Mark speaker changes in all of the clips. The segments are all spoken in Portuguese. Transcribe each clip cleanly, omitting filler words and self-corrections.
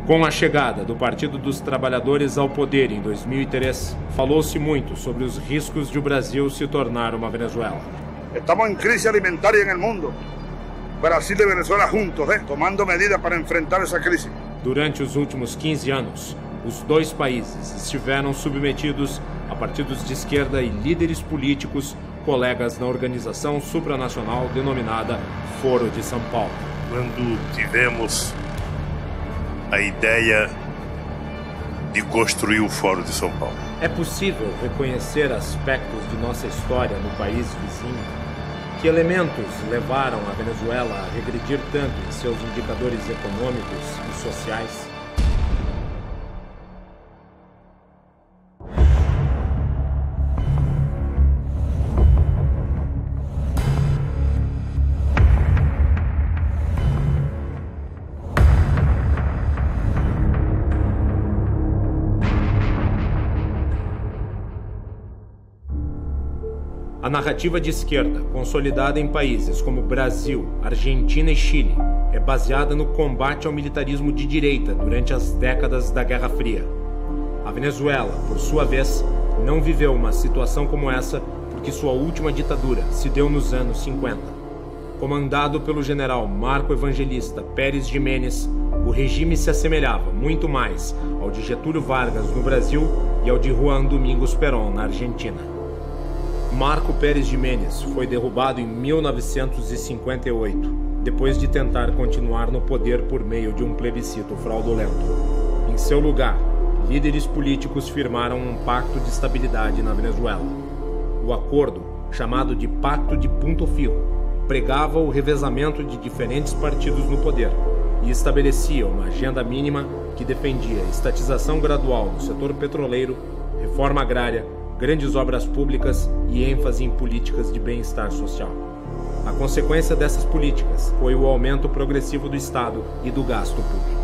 Speaker 1: Com a chegada do Partido dos Trabalhadores ao poder em 2003, falou-se muito sobre os riscos de o Brasil se tornar uma Venezuela.
Speaker 2: Estamos em crise alimentária no mundo. Brasil e Venezuela juntos, tomando medidas para enfrentar essa crise.
Speaker 1: Durante os últimos 15 anos, os dois países estiveram submetidos a partidos de esquerda e líderes políticos, colegas na organização supranacional denominada Foro de São Paulo.
Speaker 3: Quando tivemos a ideia de construir o Fórum de São Paulo.
Speaker 1: É possível reconhecer aspectos de nossa história no país vizinho? Que elementos levaram a Venezuela a regredir tanto em seus indicadores econômicos e sociais? A narrativa de esquerda, consolidada em países como Brasil, Argentina e Chile, é baseada no combate ao militarismo de direita durante as décadas da Guerra Fria. A Venezuela, por sua vez, não viveu uma situação como essa porque sua última ditadura se deu nos anos 50. Comandado pelo general Marco Evangelista Pérez Jiménez, o regime se assemelhava muito mais ao de Getúlio Vargas no Brasil e ao de Juan Domingos Perón na Argentina. Marco Pérez Jiménez foi derrubado em 1958, depois de tentar continuar no poder por meio de um plebiscito fraudulento. Em seu lugar, líderes políticos firmaram um pacto de estabilidade na Venezuela. O acordo, chamado de Pacto de Punto Fijo, pregava o revezamento de diferentes partidos no poder e estabelecia uma agenda mínima que defendia a estatização gradual do setor petroleiro, reforma agrária, grandes obras públicas e ênfase em políticas de bem-estar social. A consequência dessas políticas foi o aumento progressivo do Estado e do gasto público.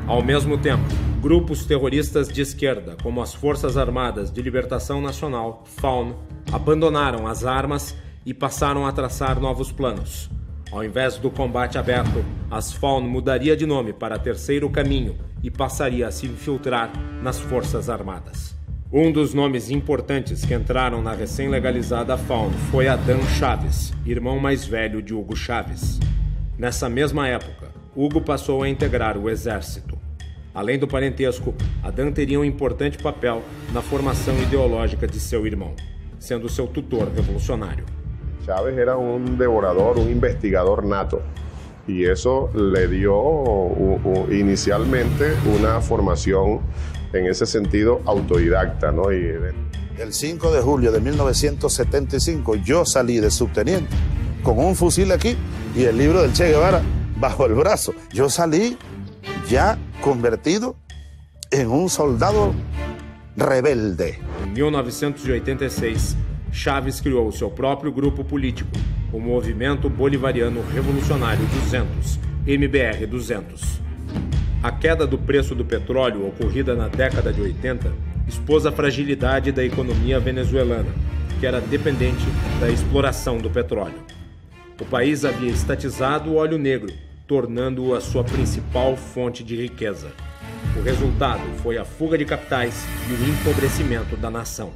Speaker 1: Ao mesmo tempo, grupos terroristas de esquerda, como as Forças Armadas de Libertação Nacional, FARC, abandonaram as armas e passaram a traçar novos planos. Ao invés do combate aberto, as FARC mudaria de nome para Terceiro Caminho e passaria a se infiltrar nas Forças Armadas. Um dos nomes importantes que entraram na recém-legalizada FARC foi Adán Chávez, irmão mais velho de Hugo Chávez. Nessa mesma época, Hugo passou a integrar o exército. Além do parentesco, Adán teria um importante papel na formação ideológica de seu irmão, sendo seu tutor revolucionário.
Speaker 4: Chávez era un devorador, un investigador nato, y eso le dio inicialmente una formación en ese sentido autodidacta, ¿no?
Speaker 5: El 5 de julio de 1975 yo salí de subteniente con un fusil aquí y el libro del Che Guevara bajo el brazo. Yo salí ya convertido en un soldado rebelde.
Speaker 1: En 1986, Chávez criou seu próprio grupo político, o Movimento Bolivariano Revolucionário 200, MBR-200. A queda do preço do petróleo ocorrida na década de 80 expôs a fragilidade da economia venezuelana, que era dependente da exploração do petróleo. O país havia estatizado o óleo negro, tornando-o a sua principal fonte de riqueza. O resultado foi a fuga de capitais e o empobrecimento da nação.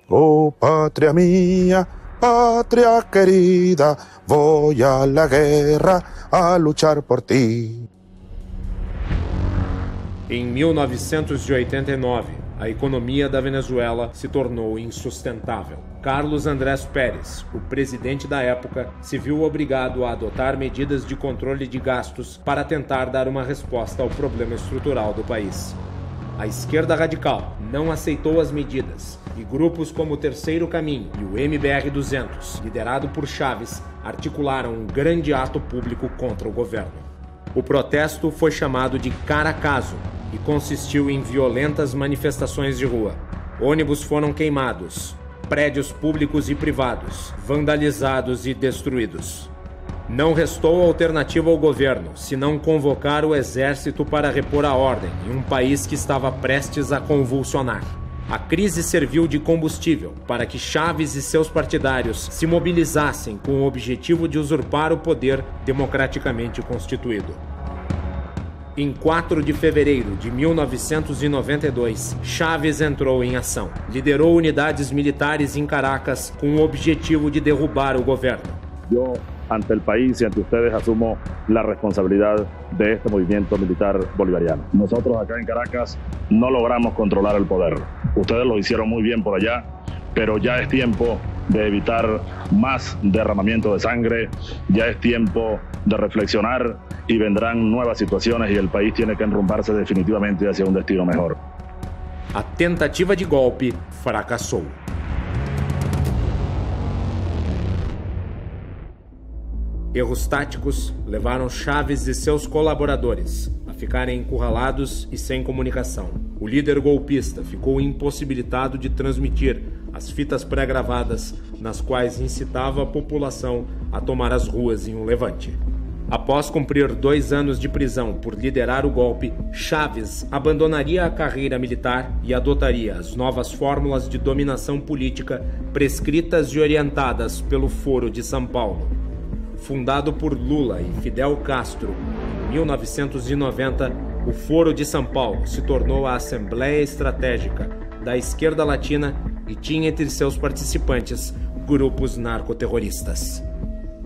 Speaker 5: Oh, patria mía, patria querida, voy a la guerra a luchar por ti.
Speaker 1: Em 1989, a economia da Venezuela se tornou insustentável. Carlos Andrés Pérez, o presidente da época, se viu obrigado a adotar medidas de controle de gastos para tentar dar uma resposta ao problema estrutural do país. A esquerda radical não aceitou as medidas e grupos como o Terceiro Caminho e o MBR-200, liderado por Chávez, articularam um grande ato público contra o governo. O protesto foi chamado de Caracazo e consistiu em violentas manifestações de rua. Ônibus foram queimados, prédios públicos e privados vandalizados e destruídos. Não restou alternativa ao governo, senão convocar o exército para repor a ordem em um país que estava prestes a convulsionar. A crise serviu de combustível para que Chávez e seus partidários se mobilizassem com o objetivo de usurpar o poder democraticamente constituído. Em 4 de fevereiro de 1992, Chávez entrou em ação. Liderou unidades militares em Caracas com o objetivo de derrubar o governo.
Speaker 6: Eu, ante el país y ante ustedes, asumo la responsabilidad de este movimiento militar bolivariano. Nosotros acá en Caracas no logramos controlar el poder. Ustedes lo hicieron muy bien por allá, pero ya es tiempo de evitar más derramamiento de sangre, ya es tiempo de reflexionar y vendrán nuevas situaciones y el país tiene que enrumbarse definitivamente hacia un destino mejor.
Speaker 1: A tentativa de golpe fracassou. Erros táticos levaram Chávez e seus colaboradores a ficarem encurralados e sem comunicação. O líder golpista ficou impossibilitado de transmitir as fitas pré-gravadas nas quais incitava a população a tomar as ruas em um levante. Após cumprir 2 anos de prisão por liderar o golpe, Chávez abandonaria a carreira militar e adotaria as novas fórmulas de dominação política prescritas e orientadas pelo Foro de São Paulo. Fundado por Lula e Fidel Castro em 1990, o Foro de São Paulo se tornou a Assembleia Estratégica da Esquerda Latina e tinha entre seus participantes grupos narcoterroristas.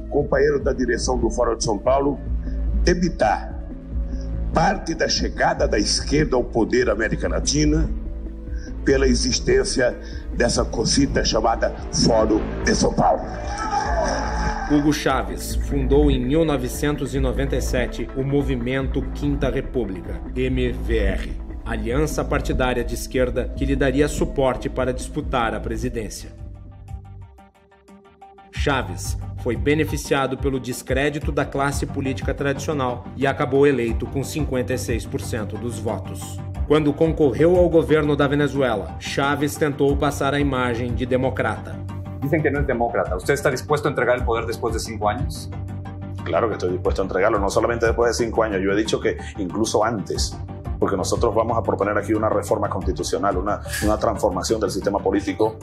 Speaker 7: Companheiro da direção do Fórum de São Paulo, evitar parte da chegada da esquerda ao poder na América Latina pela existência dessa cosita chamada Fórum de São Paulo.
Speaker 1: Hugo Chávez fundou em 1997 o Movimento Quinta República, MVR, aliança partidária de esquerda que lhe daria suporte para disputar a presidência. Chávez foi beneficiado pelo descrédito da classe política tradicional e acabou eleito com 56% dos votos. Quando concorreu ao governo da Venezuela, Chávez tentou passar a imagem de democrata.
Speaker 8: Dicen que no es demócrata. ¿Usted está dispuesto a entregar el poder después de 5 años?
Speaker 5: Claro que estoy dispuesto a entregarlo, no solamente después de 5 años, yo he dicho que incluso antes, porque nosotros vamos a proponer aquí una reforma constitucional, una transformación del sistema político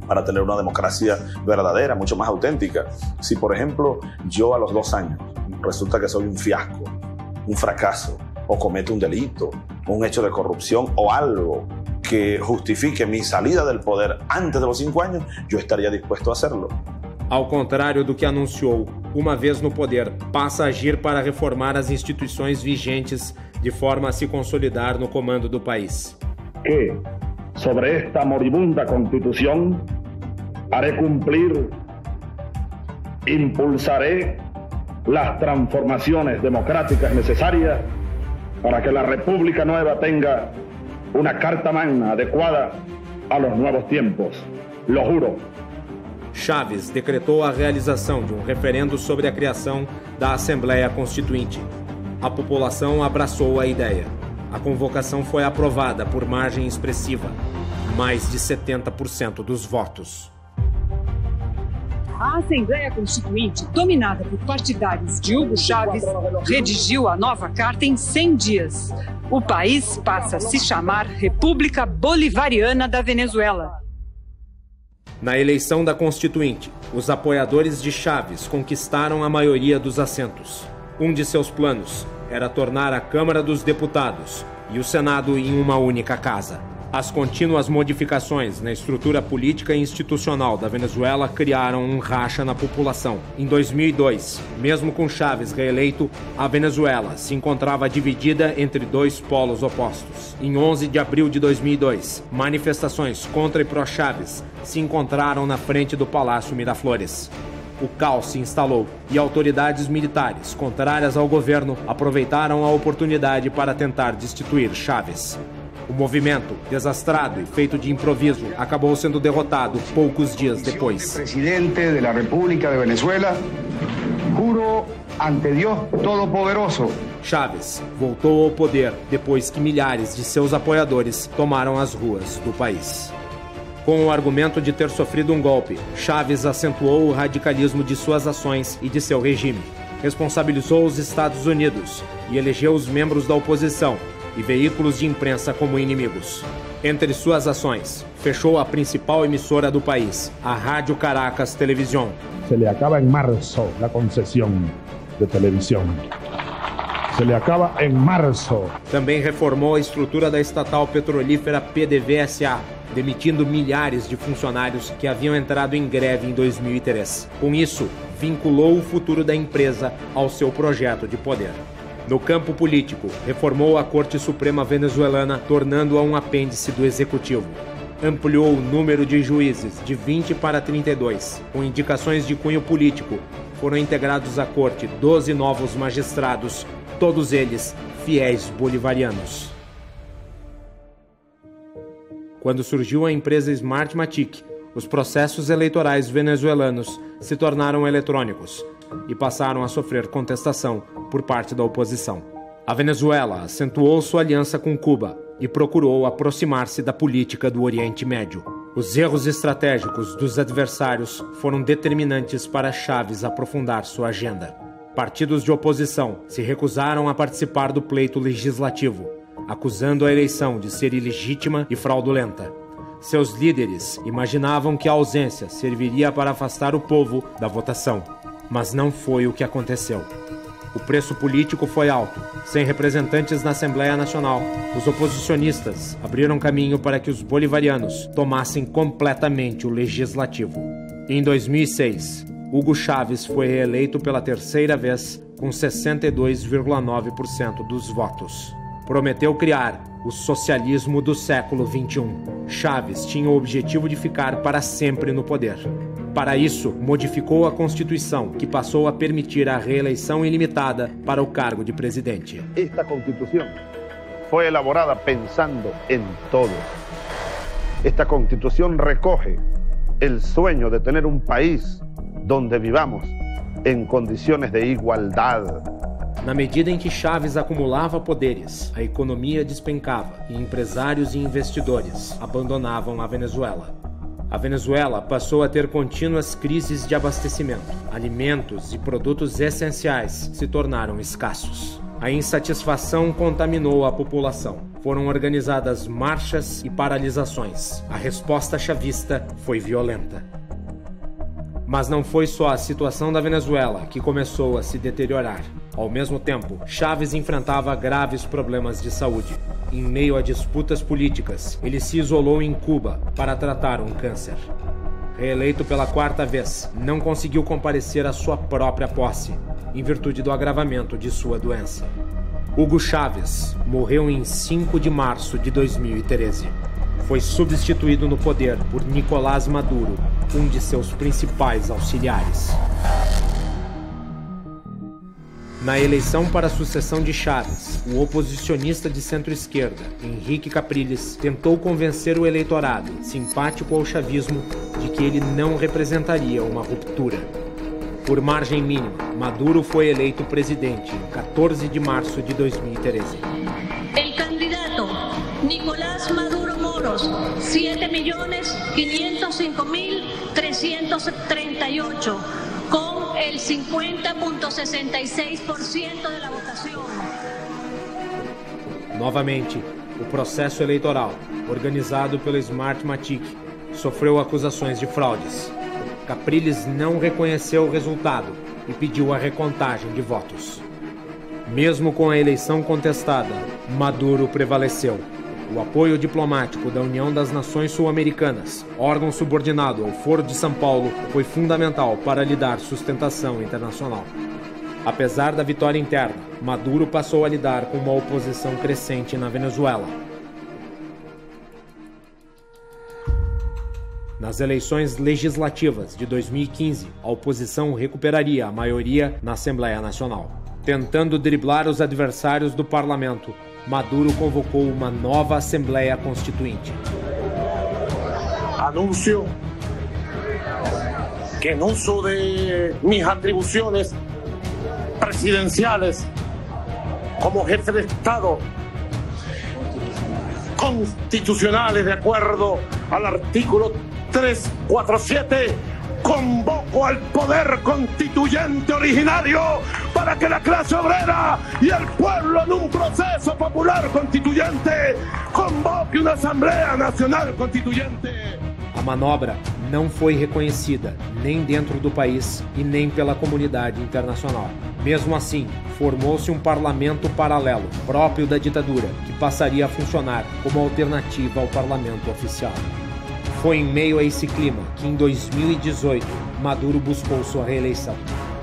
Speaker 5: para tener una democracia verdadera, mucho más auténtica. Si, por ejemplo, yo a los 2 años resulta que soy un fiasco, un fracaso, o cometo un delito, un hecho de corrupción o algo que justifique mi salida del poder antes de los 5 años, yo estaría dispuesto a hacerlo.
Speaker 1: Ao contrário do que anunciou, uma vez no poder, passa a agir para reformar as instituições vigentes de forma a se consolidar no comando do país.
Speaker 6: Que sobre esta moribunda Constitución haré cumplir, impulsaré las transformaciones democráticas necesarias para que la República Nueva tenga una carta magna adecuada a los nuevos tiempos. Lo juro.
Speaker 1: Chávez decretou a realização de um referendo sobre a criação da Assembleia Constituinte. A população abraçou a ideia. A convocação foi aprovada por margem expressiva, mais de 70% dos votos.
Speaker 9: A Assembleia Constituinte, dominada por partidários de Hugo Chávez, redigiu a nova carta em 100 dias. O país passa a se chamar República Bolivariana da Venezuela.
Speaker 1: Na eleição da Constituinte, os apoiadores de Chávez conquistaram a maioria dos assentos. Um de seus planos era tornar a Câmara dos Deputados e o Senado em uma única casa. As contínuas modificações na estrutura política e institucional da Venezuela criaram um racha na população. Em 2002, mesmo com Chávez reeleito, a Venezuela se encontrava dividida entre 2 polos opostos. Em 11 de abril de 2002, manifestações contra e pró-Chávez se encontraram na frente do Palácio Miraflores. O caos se instalou e autoridades militares, contrárias ao governo, aproveitaram a oportunidade para tentar destituir Chávez. O movimento, desastrado e feito de improviso, acabou sendo derrotado poucos dias depois.
Speaker 10: Presidente da República de Venezuela, juro ante Deus Todo-Poderoso.
Speaker 1: Chávez voltou ao poder depois que milhares de seus apoiadores tomaram as ruas do país. Com o argumento de ter sofrido um golpe, Chávez acentuou o radicalismo de suas ações e de seu regime. Responsabilizou os Estados Unidos e elegeu os membros da oposição, e veículos de imprensa como inimigos. Entre suas ações, fechou a principal emissora do país, a Rádio Caracas Televisión.
Speaker 6: Se le acaba en marzo la concesión de televisión. Se le acaba en marzo.
Speaker 1: Também reformou a estrutura da estatal petrolífera PDVSA, demitindo milhares de funcionários que haviam entrado em greve em 2003. Com isso, vinculou o futuro da empresa ao seu projeto de poder. No campo político, reformou a Corte Suprema venezuelana, tornando-a um apêndice do Executivo. Ampliou o número de juízes de 20 para 32. Com indicações de cunho político, foram integrados à corte 12 novos magistrados, todos eles fiéis bolivarianos. Quando surgiu a empresa Smartmatic, os processos eleitorais venezuelanos se tornaram eletrônicos e passaram a sofrer contestação por parte da oposição. A Venezuela acentuou sua aliança com Cuba e procurou aproximar-se da política do Oriente Médio. Os erros estratégicos dos adversários foram determinantes para Chávez aprofundar sua agenda. Partidos de oposição se recusaram a participar do pleito legislativo, acusando a eleição de ser ilegítima e fraudulenta. Seus líderes imaginavam que a ausência serviria para afastar o povo da votação, mas não foi o que aconteceu. O preço político foi alto. Sem representantes na Assembleia Nacional, os oposicionistas abriram caminho para que os bolivarianos tomassem completamente o legislativo. Em 2006, Hugo Chávez foi reeleito pela terceira vez com 62,9% dos votos. Prometeu criar o socialismo do século XXI. Chávez tinha o objetivo de ficar para sempre no poder. Para isso, modificou a Constituição, que passou a permitir a reeleição ilimitada para o cargo de presidente.
Speaker 5: Esta Constitución fue elaborada pensando en todos. Esta Constitución recoge el sueño de tener un país donde vivamos en condiciones de igualdad.
Speaker 1: Na medida em que Chávez acumulava poderes, a economia despencava e empresários e investidores abandonavam a Venezuela. A Venezuela passou a ter contínuas crises de abastecimento. Alimentos e produtos essenciais se tornaram escassos. A insatisfação contaminou a população. Foram organizadas marchas e paralisações. A resposta chavista foi violenta. Mas não foi só a situação da Venezuela que começou a se deteriorar. Ao mesmo tempo, Chávez enfrentava graves problemas de saúde. Em meio a disputas políticas, ele se isolou em Cuba para tratar um câncer. Reeleito pela quarta vez, não conseguiu comparecer à sua própria posse, em virtude do agravamento de sua doença. Hugo Chávez morreu em 5 de março de 2013. Foi substituído no poder por Nicolás Maduro, um de seus principais auxiliares. Na eleição para a sucessão de Chávez, o oposicionista de centro-esquerda, Henrique Capriles, tentou convencer o eleitorado, simpático ao chavismo, de que ele não representaria uma ruptura. Por margem mínima, Maduro foi eleito presidente em 14 de março de 2013.
Speaker 11: El candidato Nicolás Maduro Moros, 7.505.338, con el 50,66% de la votación.
Speaker 1: Novamente, o processo eleitoral, organizado pelo Smartmatic, sofreu acusações de fraudes. Capriles não reconheceu o resultado e pediu a recontagem de votos. Mesmo com a eleição contestada, Maduro prevaleceu. O apoio diplomático da União das Nações Sul-Americanas, órgão subordinado ao Foro de São Paulo, foi fundamental para lhe dar sustentação internacional. Apesar da vitória interna, Maduro passou a lidar com uma oposição crescente na Venezuela. Nas eleições legislativas de 2015, a oposição recuperaria a maioria na Assembleia Nacional. Tentando driblar os adversários do parlamento, Maduro convocou uma nova Assembleia Constituinte.
Speaker 12: Anuncio que en uso de mis atribuciones presidenciales como jefe de Estado constitucionales de acuerdo al artículo 347
Speaker 7: convoco al poder constituyente originario para que la clase obrera y el pueblo en un proceso popular constituyente convoque una Asamblea Nacional Constituyente.
Speaker 1: A manobra não foi reconhecida nem dentro do país e nem pela comunidade internacional. Mesmo assim, formou-se um parlamento paralelo, próprio da ditadura, que passaria a funcionar como alternativa ao parlamento oficial. Foi em meio a esse clima que, em 2018, Maduro buscou sua reeleição.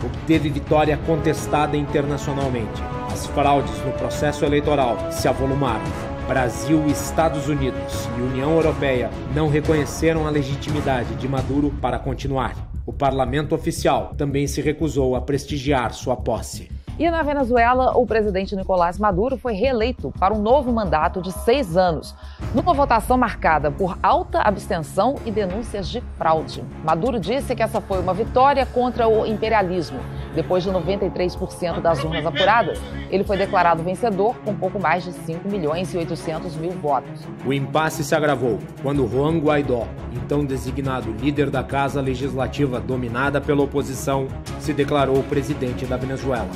Speaker 1: Obteve vitória contestada internacionalmente. As fraudes no processo eleitoral se avolumaram. Brasil, Estados Unidos e União Europeia não reconheceram a legitimidade de Maduro para continuar. O parlamento oficial também se recusou a prestigiar sua posse.
Speaker 13: E na Venezuela, o presidente Nicolás Maduro foi reeleito para um novo mandato de 6 anos, numa votação marcada por alta abstenção e denúncias de fraude. Maduro disse que essa foi uma vitória contra o imperialismo. Depois de 93% das urnas apuradas, ele foi declarado vencedor com pouco mais de 5.800.000 votos.
Speaker 1: O impasse se agravou quando Juan Guaidó, então designado líder da Casa Legislativa dominada pela oposição, se declarou presidente da Venezuela.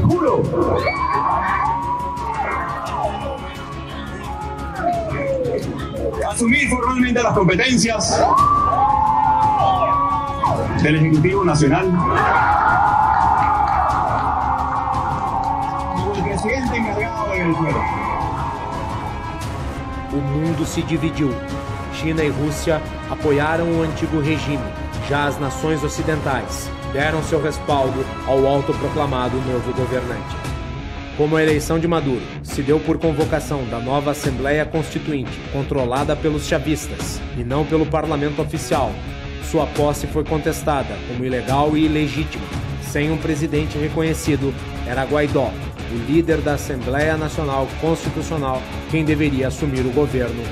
Speaker 14: Juro asumir formalmente las competencias del Ejecutivo Nacional como el presidente encargado de Venezuela.
Speaker 1: O mundo se dividiu. China e Rússia apoiaram o antigo regime. Já as nações ocidentais deram seu respaldo ao autoproclamado novo governante. Como a eleição de Maduro se deu por convocação da nova Assembleia Constituinte, controlada pelos chavistas e não pelo parlamento oficial, sua posse foi contestada como ilegal e ilegítima. Sem um presidente reconhecido, era Guaidó, o líder da Assembleia Nacional Constitucional, quem deveria assumir o governo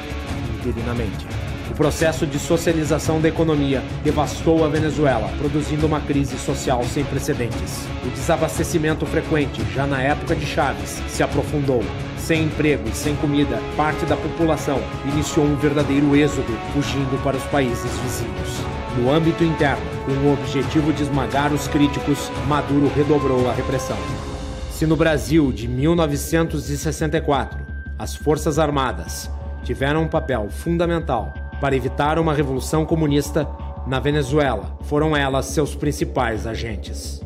Speaker 1: interinamente. O processo de socialização da economia devastou a Venezuela, produzindo uma crise social sem precedentes. O desabastecimento frequente, já na época de Chávez, se aprofundou. Sem emprego e sem comida, parte da população iniciou um verdadeiro êxodo, fugindo para os países vizinhos. No âmbito interno, com o objetivo de esmagar os críticos, Maduro redobrou a repressão. Se no Brasil de 1964, as Forças Armadas tiveram um papel fundamental para evitar uma revolução comunista, na Venezuela foram elas seus principais agentes.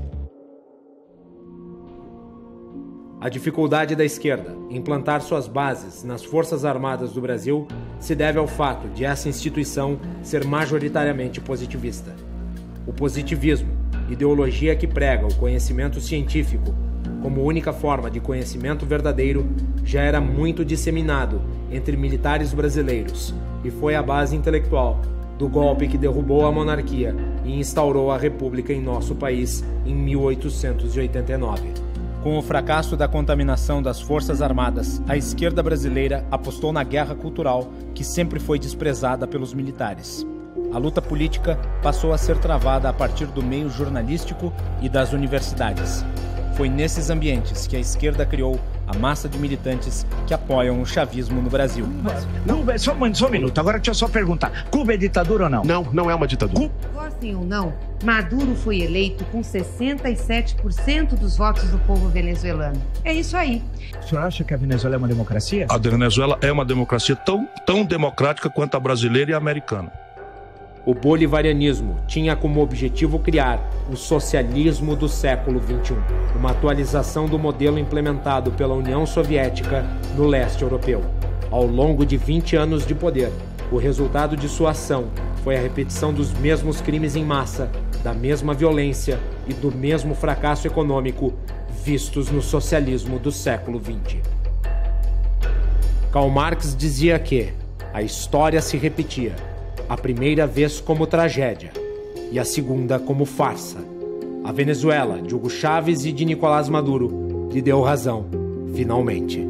Speaker 1: A dificuldade da esquerda em implantar suas bases nas Forças Armadas do Brasil se deve ao fato de essa instituição ser majoritariamente positivista. O positivismo, ideologia que prega o conhecimento científico como única forma de conhecimento verdadeiro, já era muito disseminado entre militares brasileiros e foi a base intelectual do golpe que derrubou a monarquia e instaurou a república em nosso país em 1889. Com o fracasso da contaminação das Forças Armadas, a esquerda brasileira apostou na guerra cultural, que sempre foi desprezada pelos militares. A luta política passou a ser travada a partir do meio jornalístico e das universidades. Foi nesses ambientes que a esquerda criou a massa de militantes que apoiam o chavismo no Brasil.
Speaker 15: Não, só um minuto. Agora deixa eu só perguntar. Cuba é ditadura ou não?
Speaker 16: Não, não é uma ditadura.
Speaker 17: Gostem ou não, Maduro foi eleito com 67% dos votos do povo venezuelano. É isso aí.
Speaker 15: O senhor acha que a Venezuela é uma democracia?
Speaker 18: A Venezuela é uma democracia tão democrática quanto a brasileira e a americana.
Speaker 1: O bolivarianismo tinha como objetivo criar o socialismo do século XXI, uma atualização do modelo implementado pela União Soviética no leste europeu. Ao longo de 20 anos de poder, o resultado de sua ação foi a repetição dos mesmos crimes em massa, da mesma violência e do mesmo fracasso econômico vistos no socialismo do século XX. Karl Marx dizia que a história se repetia, a primeira vez como tragédia e a segunda como farsa. A Venezuela de Hugo Chávez e de Nicolás Maduro lhe deu razão, finalmente.